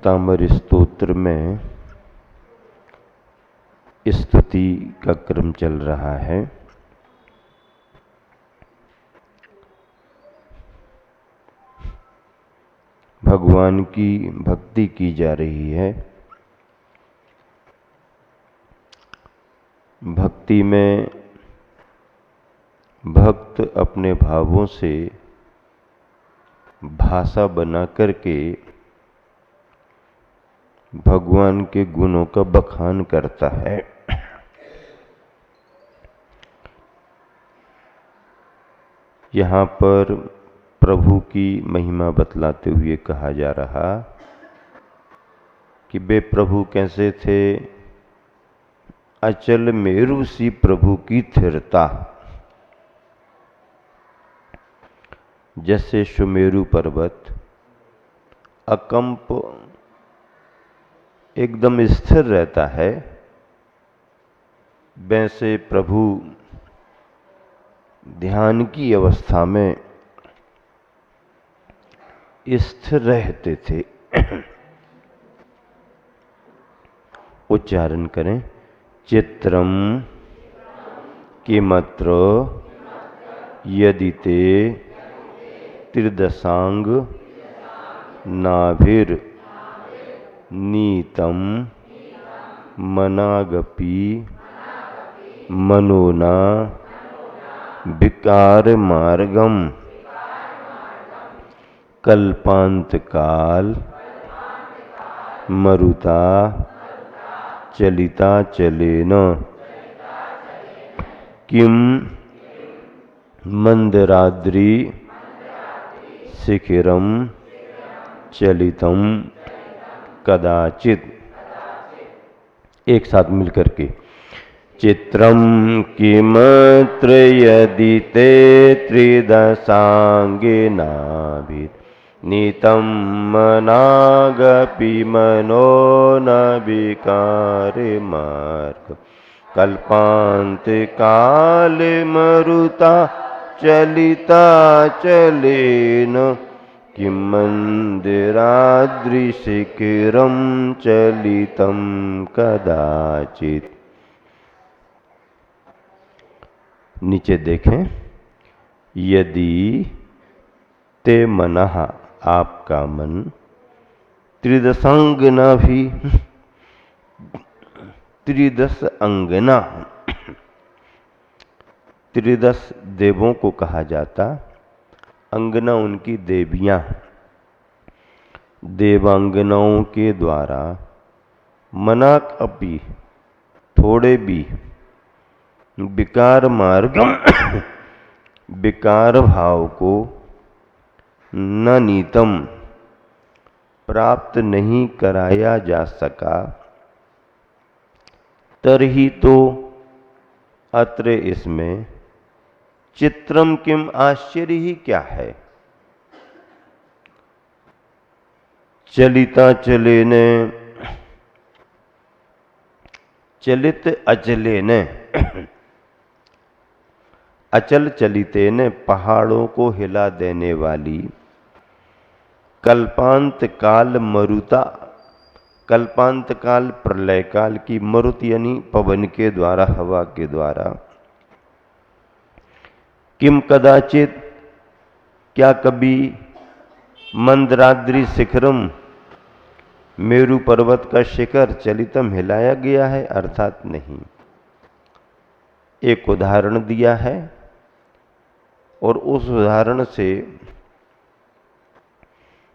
शांतामर स्तोत्र में स्तुति का क्रम चल रहा है। भगवान की भक्ति की जा रही है। भक्ति में भक्त अपने भावों से भाषा बना करके भगवान के गुणों का बखान करता है। यहाँ पर प्रभु की महिमा बतलाते हुए कहा जा रहा कि वे प्रभु कैसे थे। अचल मेरु सी प्रभु की स्थिरता, जैसे सुमेरु पर्वत अकंप एकदम स्थिर रहता है, वैसे प्रभु ध्यान की अवस्था में स्थिर रहते थे। उच्चारण करें। चित्रम किमत्र यदि ते त्रिदशांग नाभिर नीतम मनागपि मनोना विकार मार्गम कल्पांत काल मरुता चलिता चलेन किम मंदराद्रि शिखिरम चलितम कदाचित। एक साथ मिलकर के। चित्रम किमत्र यदि ते त्रिदशांगिनाभिर नीतम मनागपि मनो न विकार मार्ग कल्पांत काल मरुता चलिता चलेन किम मंदिराद्रि शिखिरम चलितम कदाचित। नीचे देखें। यदि ते मनः आपका मन त्रिदशांगना भी त्रिदश अंगना, त्रिदश देवों को कहा जाता, अंगना उनकी देवियां। देवांगनाओं के द्वारा मनाक अपि थोड़े भी विकार मार्ग विकार भाव को न नीतम प्राप्त नहीं कराया जा सका, तरही तो अत्र इसमें चित्रम किम आश्चर्य ही क्या है। चलिता चलेने, चलित अचलेने, अचल चलिते ने पहाड़ों को हिला देने वाली, कल्पांत काल मरुता, कल्पांत काल प्रलय काल की, मरुत यानी पवन के द्वारा, हवा के द्वारा। किम कदाचित क्या कभी मंदराद्रि शिखरम मेरु पर्वत का शिखर चलितम हिलाया गया है, अर्थात नहीं। एक उदाहरण दिया है और उस उदाहरण से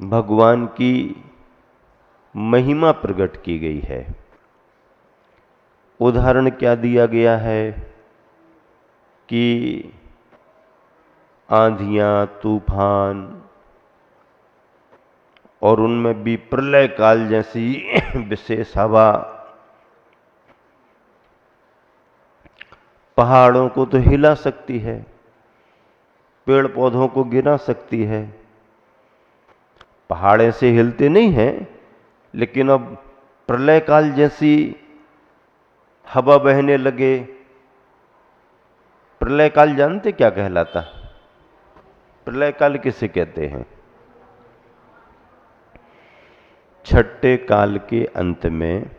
भगवान की महिमा प्रकट की गई है। उदाहरण क्या दिया गया है कि आंधियां, तूफान और उनमें भी प्रलय काल जैसी विशेष हवा पहाड़ों को तो हिला सकती है, पेड़ पौधों को गिरा सकती है। पहाड़ से हिलते नहीं हैं, लेकिन अब प्रलय काल जैसी हवा बहने लगे। प्रलय काल जानते क्या कहलाता? प्रलय काल किसे कहते हैं? छठे काल के अंत में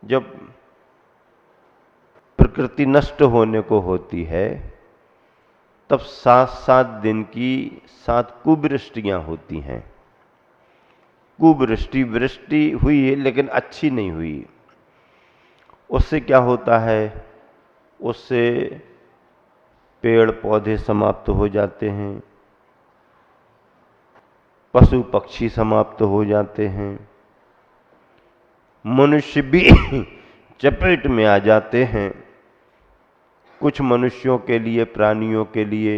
जब प्रकृति नष्ट होने को होती है तब 7-7 दिन की 7 कुवृष्टियां होती हैं। कुवृष्टि, वृष्टि हुई है लेकिन अच्छी नहीं हुई। उससे क्या होता है? उससे पेड़ पौधे समाप्त हो जाते हैं, पशु पक्षी समाप्त हो जाते हैं, मनुष्य भी चपेट में आ जाते हैं। कुछ मनुष्यों के लिए, प्राणियों के लिए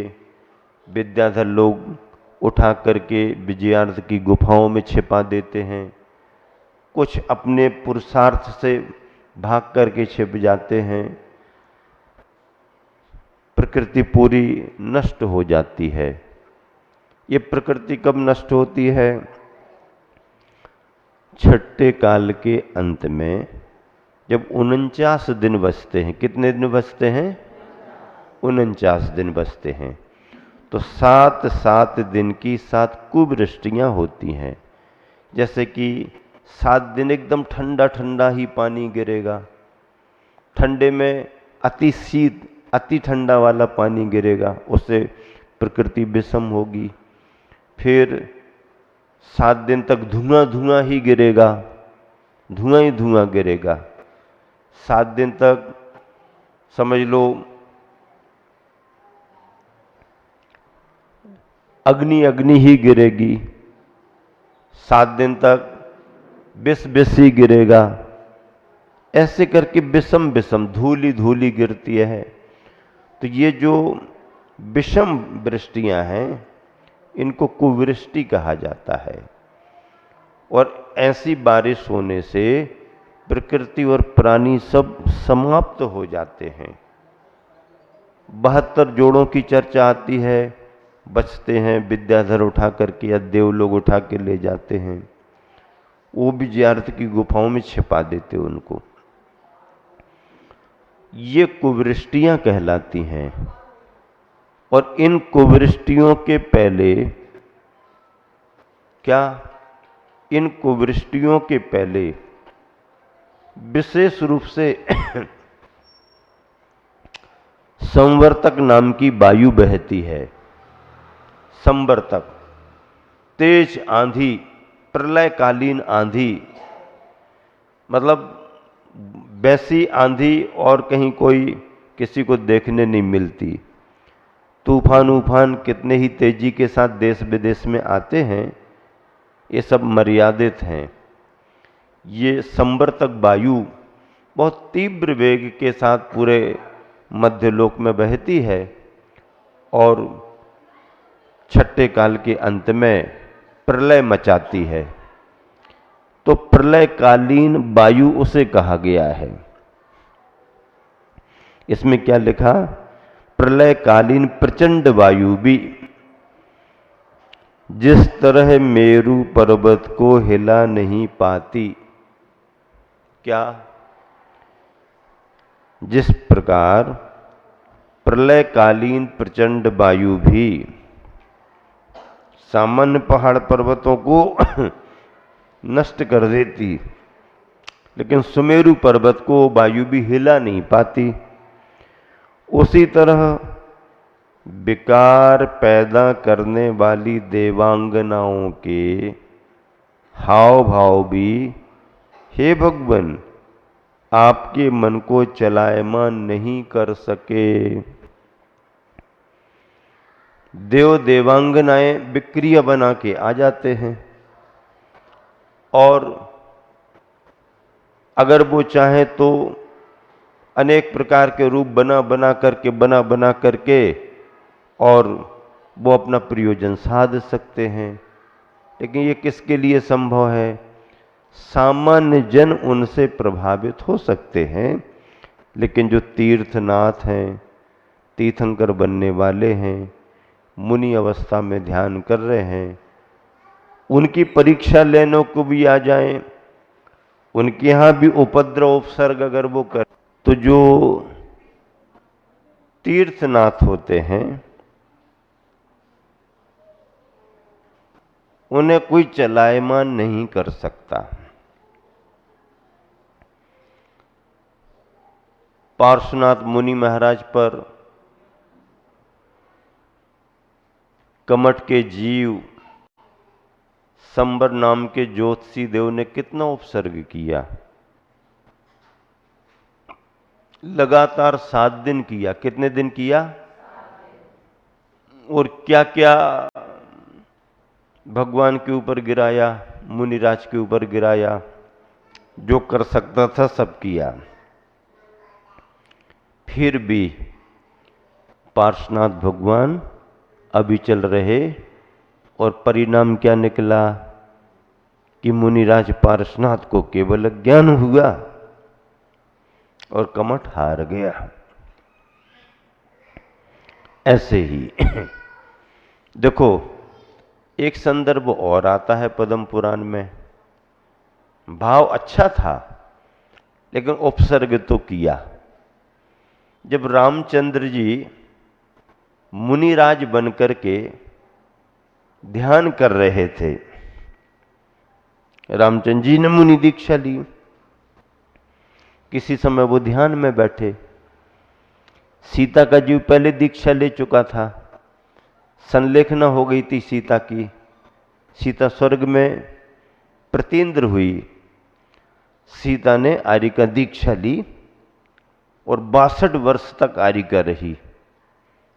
विद्याधर लोग उठा करके विजयार्थ की गुफाओं में छिपा देते हैं, कुछ अपने पुरुषार्थ से भाग करके छिप जाते हैं। प्रकृति पूरी नष्ट हो जाती है। ये प्रकृति कब नष्ट होती है? छठे काल के अंत में जब 49 दिन बचते हैं। कितने दिन बचते हैं? 49 दिन बचते हैं। तो 7-7 दिन की 7 कुवृष्टियां होती हैं। जैसे कि 7 दिन एकदम ठंडा ठंडा ही पानी गिरेगा, ठंडे में अति शीत, अति ठंडा वाला पानी गिरेगा, उससे प्रकृति विषम होगी। फिर 7 दिन तक धुआं धुआं ही गिरेगा, धुआं ही धुआं गिरेगा। 7 दिन तक समझ लो अग्नि अग्नि ही गिरेगी। 7 दिन तक विष विष ही गिरेगा। ऐसे करके विषम विषम धूली धूली गिरती है। तो ये जो विषम वृष्टियां हैं इनको कुवृष्टि कहा जाता है। और ऐसी बारिश होने से प्रकृति और प्राणी सब समाप्त हो जाते हैं। 72 जोड़ों की चर्चा आती है, बचते हैं, विद्याधर उठा करके या देव लोग उठा के ले जाते हैं, वो भी विजयार्थ की गुफाओं में छिपा देते उनको। ये कुवृष्टियां कहलाती हैं। और इन कुवृष्टियों के पहले क्या? इन कुवृष्टियों के पहले विशेष रूप से संवर्तक नाम की वायु बहती है। संवर्तक, तेज आंधी, प्रलयकालीन आंधी, मतलब वैसी आंधी और कहीं कोई किसी को देखने नहीं मिलती। तूफान ऊफान कितने ही तेजी के साथ देश विदेश में आते हैं, ये सब मर्यादित हैं। ये संवर्तक वायु बहुत तीव्र वेग के साथ पूरे मध्यलोक में बहती है और छठे काल के अंत में प्रलय मचाती है। तो प्रलयकालीन वायु उसे कहा गया है। इसमें क्या लिखा? प्रलयकालीन प्रचंड वायु भी जिस तरह मेरु पर्वत को हिला नहीं पाती, क्या? जिस प्रकार प्रलयकालीन प्रचंड वायु भी सामान्य पहाड़ पर्वतों को नष्ट कर देती, लेकिन सुमेरु पर्वत को वायु भी हिला नहीं पाती, उसी तरह विकार पैदा करने वाली देवांगनाओं के हाव भाव भी हे भगवान आपके मन को चलायमान नहीं कर सके। देव देवांगनाएं विक्रिया बना के आ जाते हैं और अगर वो चाहें तो अनेक प्रकार के रूप बना बना करके और वो अपना प्रयोजन साध सकते हैं। लेकिन ये किसके लिए संभव है? सामान्य जन उनसे प्रभावित हो सकते हैं, लेकिन जो तीर्थनाथ हैं, तीर्थंकर बनने वाले हैं, मुनि अवस्था में ध्यान कर रहे हैं, उनकी परीक्षा लेने को भी आ जाएं, उनके यहाँ भी उपद्रव उपसर्ग अगर वो कर, तो जो तीर्थनाथ होते हैं उन्हें कोई चलायमान नहीं कर सकता। पार्श्वनाथ मुनि महाराज पर कमठ के जीव संबर नाम के ज्योतिषी देव ने कितना उपसर्ग किया? लगातार 7 दिन किया। कितने दिन किया? और क्या क्या भगवान के ऊपर गिराया, मुनिराज के ऊपर गिराया, जो कर सकता था सब किया। फिर भी पार्श्वनाथ भगवान अभी चल रहे और परिणाम क्या निकला कि मुनिराज पार्श्वनाथ को केवल ज्ञान हुआ और कमठ हार गया। ऐसे ही देखो, एक संदर्भ और आता है पद्म पुराण में। भाव अच्छा था लेकिन उपसर्ग तो किया। जब रामचंद्र जी मुनिराज बनकर के ध्यान कर रहे थे, रामचंद्र जी ने मुनि दीक्षा ली। किसी समय वो ध्यान में बैठे। सीता का जीव पहले दीक्षा ले चुका था। संलेखना हो गई थी सीता की। सीता स्वर्ग में प्रतीन्द्र हुई। सीता ने आर्य का दीक्षा ली और 62 वर्ष तक आर्य का रही।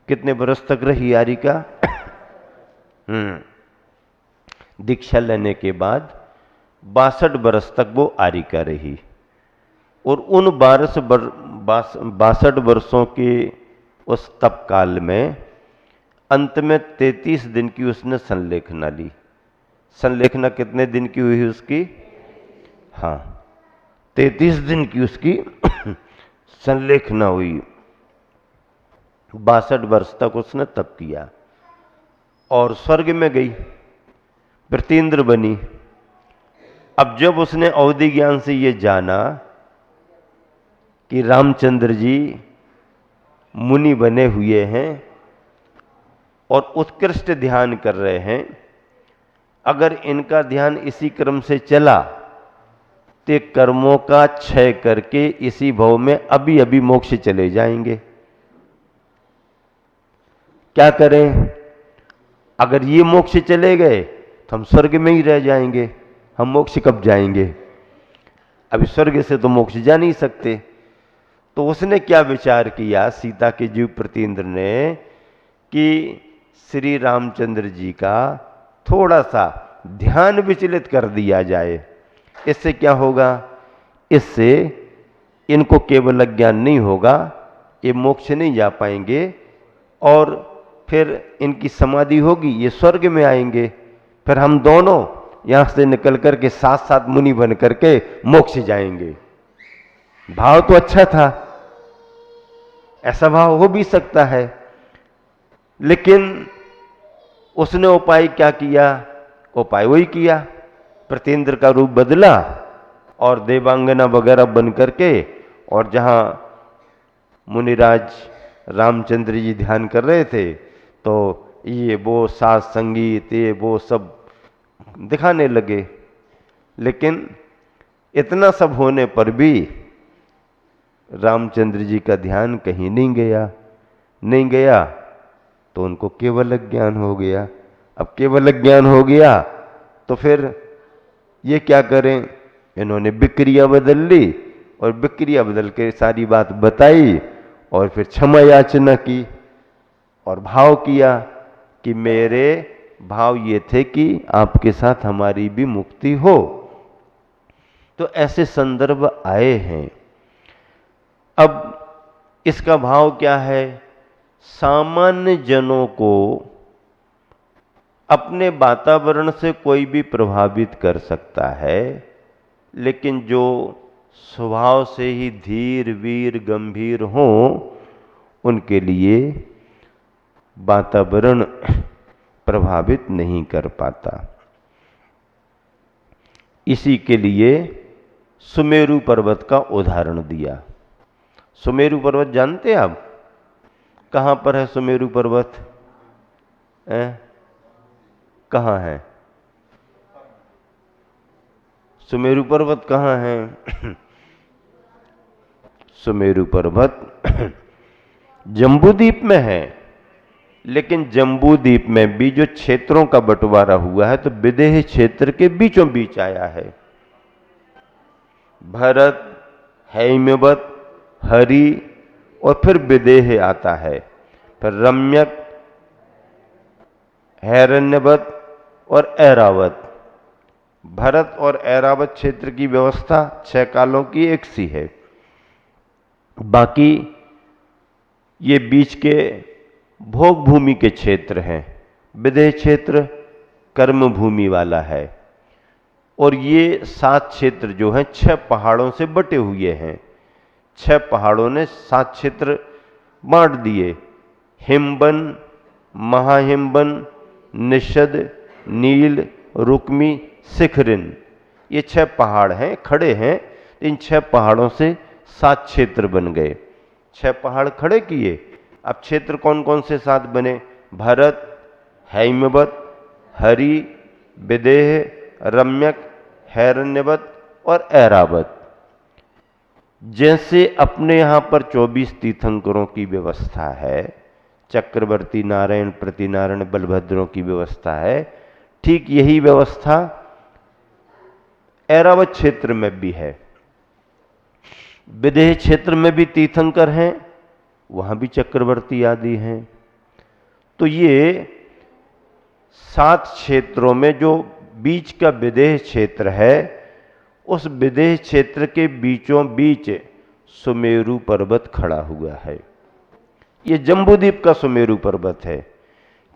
कितने वर्ष तक रही आर्य का? दीक्षा लेने के बाद 62 वर्ष तक वो आर्य का रही। और उन 62 वर्षों के उस तप काल में अंत में 33 दिन की उसने संलेखना ली। संलेखना कितने दिन की हुई उसकी? हाँ, 33 दिन की उसकी संलेखना हुई। 62 वर्ष तक उसने तप किया और स्वर्ग में गई, प्रतीन्द्र बनी। अब जब उसने अवधि ज्ञान से ये जाना कि रामचंद्र जी मुनि बने हुए हैं और उत्कृष्ट ध्यान कर रहे हैं, अगर इनका ध्यान इसी क्रम से चला तो कर्मों का क्षय करके इसी भव में अभी अभी मोक्ष चले जाएंगे। क्या करें? अगर ये मोक्ष चले गए तो हम स्वर्ग में ही रह जाएंगे। हम मोक्ष कब जाएंगे? अभी स्वर्ग से तो मोक्ष जा नहीं सकते। तो उसने क्या विचार किया, सीता के जीव प्रतीन्द्र ने, कि श्री रामचंद्र जी का थोड़ा सा ध्यान विचलित कर दिया जाए। इससे क्या होगा? इससे इनको केवल ज्ञान नहीं होगा, ये मोक्ष नहीं जा पाएंगे और फिर इनकी समाधि होगी, ये स्वर्ग में आएंगे। फिर हम दोनों यहां से निकल करके साथ साथ मुनि बन करके मोक्ष जाएंगे। भाव तो अच्छा था, ऐसा भाव हो भी सकता है, लेकिन उसने उपाय क्या किया? उपाय वही किया, प्रतीन्द्र का रूप बदला और देवांगना वगैरह बन करके, और जहां मुनिराज रामचंद्र जी ध्यान कर रहे थे तो ये वो साज संगीत ये वो सब दिखाने लगे। लेकिन इतना सब होने पर भी रामचंद्र जी का ध्यान कहीं नहीं गया तो उनको केवल ज्ञान हो गया। अब केवल ज्ञान हो गया तो फिर ये क्या करें? इन्होंने विक्रिया बदल ली और विक्रिया बदल के सारी बात बताई और फिर क्षमा याचना की और भाव किया कि मेरे भाव ये थे कि आपके साथ हमारी भी मुक्ति हो। तो ऐसे संदर्भ आए हैं। अब इसका भाव क्या है? सामान्य जनों को अपने वातावरण से कोई भी प्रभावित कर सकता है, लेकिन जो स्वभाव से ही धीर वीर गंभीर हों उनके लिए वातावरण प्रभावित नहीं कर पाता। इसी के लिए सुमेरु पर्वत का उदाहरण दिया। सुमेरु पर्वत जानते हैं आप? कहाँ पर है सुमेरु पर्वत? कहाँ है? सुमेरु पर्वत कहाँ है? सुमेरु पर्वत जम्बूद्वीप में है, लेकिन जम्बूद्वीप में भी जो क्षेत्रों का बंटवारा हुआ है तो विदेह क्षेत्र के बीचों बीच आया है। भरत, हैमवत, हरि और फिर विदेह आता है, फिर रम्यक, हैरण्यवत और ऐरावत। भरत और ऐरावत क्षेत्र की व्यवस्था 6 कालों की एक सी है। बाकी ये बीच के भोग भूमि के क्षेत्र हैं। विदेह क्षेत्र कर्म भूमि वाला है। और ये 7 क्षेत्र जो हैं 6 पहाड़ों से बटे हुए हैं। 6 पहाड़ों ने 7 क्षेत्र बांट दिए। हिमवन, महाहिमवन, निषद, नील, रुक्मी, शिखरिन, ये 6 पहाड़ हैं, खड़े हैं। इन 6 पहाड़ों से 7 क्षेत्र बन गए। 6 पहाड़ खड़े किए, अब क्षेत्र कौन कौन से 7 बने? भरत, हैमवत, हरि, विदेह, रम्यक, हैरण्यवत और ऐरावत। जैसे अपने यहां पर 24 तीर्थंकरों की व्यवस्था है, चक्रवर्ती, नारायण, प्रतिनारायण, बलभद्रों की व्यवस्था है, ठीक यही व्यवस्था ऐरावत क्षेत्र में भी है। विदेह क्षेत्र में भी तीर्थंकर हैं, वहां भी चक्रवर्ती आदि हैं। तो ये 7 क्षेत्रों में जो बीच का विदेह क्षेत्र है, उस विदेह क्षेत्र के बीचों बीच सुमेरु पर्वत खड़ा हुआ है। ये जम्बूद्वीप का सुमेरु पर्वत है।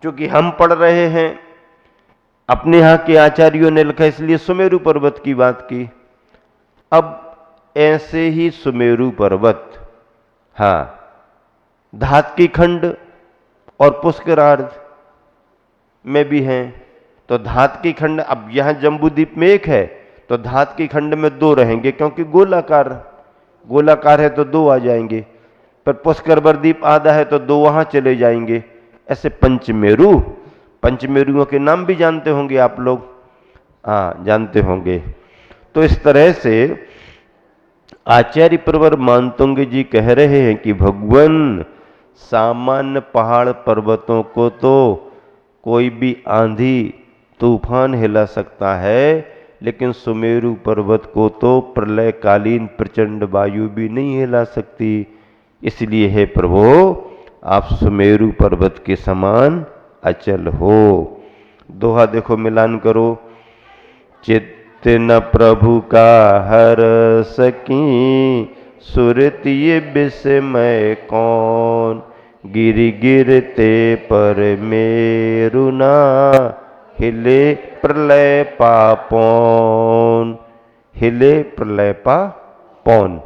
क्योंकि हम पढ़ रहे हैं, अपने यहां के आचार्यों ने लिखा, इसलिए सुमेरु पर्वत की बात की। अब ऐसे ही सुमेरु पर्वत, हाँ, धातकी खंड और पुष्करार्ध में भी हैं। तो धातकी खंड, अब यहां जम्बूद्वीप में एक है, तो धातकी खंड में 2 रहेंगे, क्योंकि गोलाकार है तो 2 आ जाएंगे। पर पुष्कर द्वीप आधा है तो 2 वहां चले जाएंगे। ऐसे पंचमेरुओं के नाम भी जानते होंगे आप लोग, हाँ जानते होंगे। तो इस तरह से आचार्य प्रवर मानतुंग जी कह रहे हैं कि भगवान, सामान्य पहाड़ पर्वतों को तो कोई भी आंधी तूफान हिला सकता है, लेकिन सुमेरु पर्वत को तो प्रलयकालीन प्रचंड वायु भी नहीं हिला सकती। इसलिए हे प्रभु, आप सुमेरु पर्वत के समान अचल हो। दोहा देखो, मिलान करो। चित्त न प्रभु का हर सकी, सुरति ये विस्मय कौन। गिरि गिरते पर मेरु ना, हिले प्रलय पापौन। हिले प्रलय पापौन।